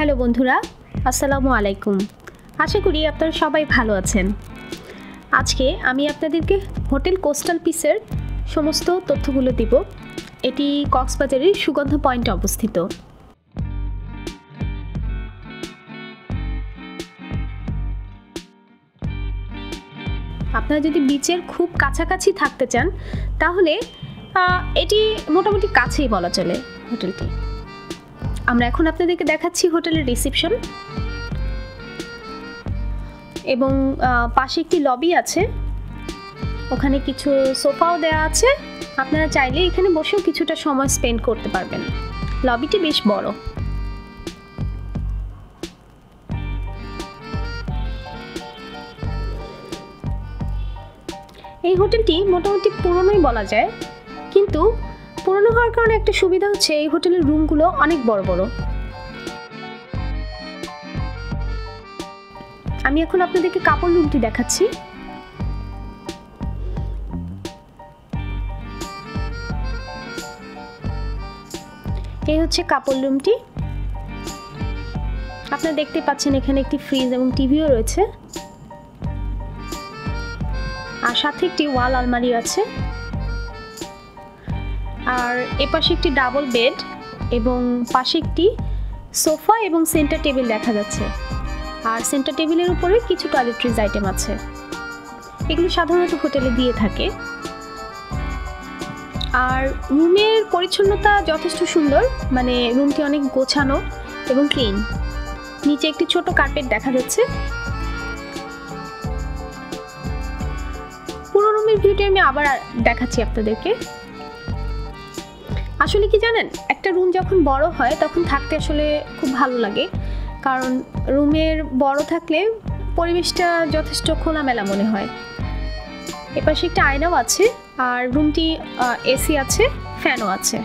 Hello বন্ধুরা, আসসালামু আলাইকুম। আশা করি আপনারা সবাই ভালো আছেন। আজকে আমি আপনাদেরকে হোটেল কোস্টাল পিসের সমস্ত তথ্যগুলো দিব। এটি কক্সবাজারের সুগন্ধা পয়েন্টে অবস্থিত। আপনারা যদি বিচের খুব কাছাকাছি থাকতে চান তাহলে এটি মোটামুটি কাছেই বলা চলে হোটেলটি। আমরা এখন আপনাদেরকে দেখাচ্ছি হোটেলের রিসেপশন এবং পাশে একটি লবি আছে, ওখানে কিছু সোফাও দেওয়া আছে। আপনারা চাইলে এখানে বসেও কিছুটা সময় স্পেন্ড করতে পারবেন। লবিটি বেশ বড়। এই হোটেলটি মোটামুটি পুরনোই বলা যায়, কিন্তু পুরনো হওয়ার কারণে একটা সুবিধা হচ্ছে এই হোটেলের রুমগুলো অনেক বড় বড়। আমি এখন আপনাদেরকে কাপড় রুমটি দেখাচ্ছি। এই হচ্ছে কাপড় রুমটি। আপনারা দেখতে পাচ্ছেন এখানে একটি ফ্রিজ এবং টিভিও রয়েছে, আর সাথে একটি ওয়াল আলমারি আছে। আর এপাশে একটি ডাবল বেড এবং পাশে একটি সোফা এবং সেন্টার টেবিল দেখা যাচ্ছে। আর সেন্টার টেবিলের উপরে কিছু টয়লেট্রিজ আইটেম আছে। এগুলো সাধারণত হোটেলে দিয়ে থাকে। আর রুমের পরিচ্ছন্নতা যথেষ্ট সুন্দর, মানে রুমটি অনেক গোছানো এবং ক্লিন। নিচে একটি ছোট কার্পেট দেখা যাচ্ছে। পুরো রুমের ভিউটি আমি আবার দেখাচ্ছি আপনাদেরকে। আসলে কি জানেন, একটা রুম যখন বড় হয় তখন থাকতে আসলে খুব ভালো লাগে, কারণ রুমের বড় থাকলে পরিবেশটা যথেষ্ট খোলামেলা মনে হয়। এপাশে একটা আয়নাও আছে, আর রুমটি এসি আছে, ফ্যানও আছে।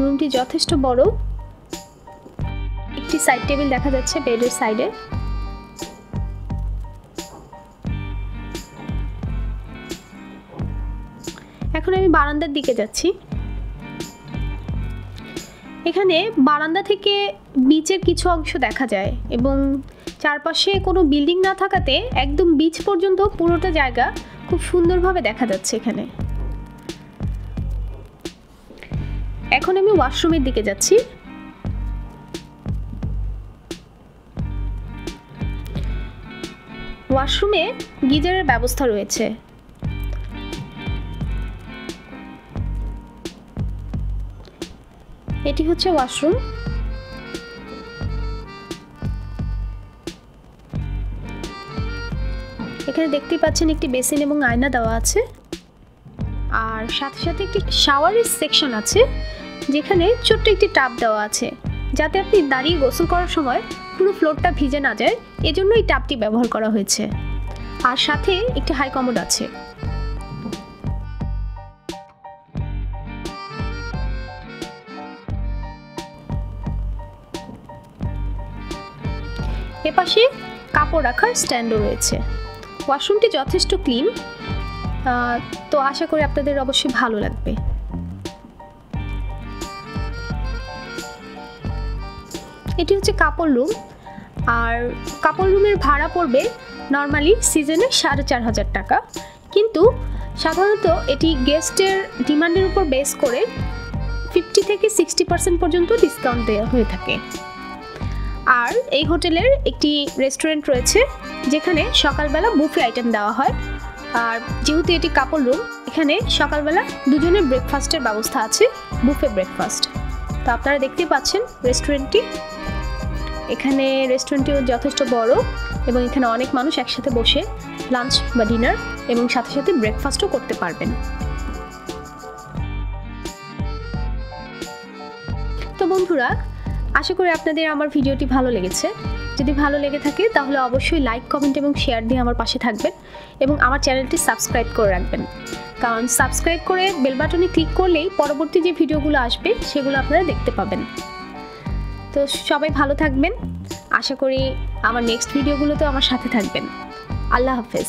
রুমটি যথেষ্ট বড়। একটি সাইড টেবিল দেখা যাচ্ছে বেডের সাইডে। এখন আমি বারান্দার দিকে যাচ্ছি। এখানে বারান্দা থেকে বিচের কিছু অংশ দেখা যায় এবং চারপাশে কোনো বিল্ডিং না থাকাতে একদম বিচ পর্যন্ত পুরোটা জায়গা খুব সুন্দরভাবে দেখা যাচ্ছে এখানে। এখন আমি ওয়াশরুমের দিকে যাচ্ছি। ওয়াশরুমে গিজারের ব্যবস্থা রয়েছে। এটি হচ্ছে ওয়াশরুম। এখানে দেখতেই পাচ্ছেন একটি বেসিন এবং আয়না দেওয়া আছে, আর সাথে সাথে একটি শাওয়ারের সেকশন আছে, যেখানে ছোট্ট একটি টাব দেওয়া আছে, যাতে আপনি দাঁড়িয়ে গোসল করার সময় পুরো ফ্লোরটা ভিজে না যায়, এজন্য এই টাবটি ব্যবহার করা হয়েছে। আর সাথে একটি হাই কমোড আছে। এপাশে কাপড় রাখার স্ট্যান্ডও রয়েছে। ওয়াশরুমটি যথেষ্ট ক্লিন, তো আশা করি আপনাদের অবশ্যই ভালো লাগবে। এটি হচ্ছে কাপড় রুম, আর কাপড় রুমের ভাড়া পড়বে নর্মালি সিজনে 4,500 টাকা, কিন্তু সাধারণত এটি গেস্টের ডিমান্ডের উপর বেস করে 50 থেকে 60% পর্যন্ত ডিসকাউন্ট দেওয়া হয়ে থাকে। আর এই হোটেলের একটি রেস্টুরেন্ট রয়েছে, যেখানে সকালবেলা বুফে আইটেম দেওয়া হয়। আর যেহেতু এটি কাপড় রুম, এখানে সকালবেলা দুজনের ব্রেকফাস্টের ব্যবস্থা আছে, বুফে ব্রেকফাস্ট। তো আপনারা দেখতেই পাচ্ছেন রেস্টুরেন্টটি। এখানে রেস্টুরেন্টটিও যথেষ্ট বড় এবং এখানে অনেক মানুষ একসাথে বসে লাঞ্চ বা ডিনার এবং সাথে সাথে ব্রেকফাস্টও করতে পারবেন। তো বন্ধুরা, আশা করি আপনাদের আমার ভিডিওটি ভালো লেগেছে। যদি ভালো লেগে থাকে তাহলে অবশ্যই লাইক, কমেন্ট এবং শেয়ার দিয়ে আমার পাশে থাকবেন এবং আমার চ্যানেলটি সাবস্ক্রাইব করে রাখবেন, কারণ সাবস্ক্রাইব করে বেল বাটনে ক্লিক করলেই পরবর্তী যে ভিডিওগুলো আসবে সেগুলো আপনারা দেখতে পাবেন। তো সবাই ভালো থাকবেন। আশা করি আমার নেক্সট ভিডিওগুলোতেও আমার সাথে থাকবেন। আল্লাহ হাফেজ।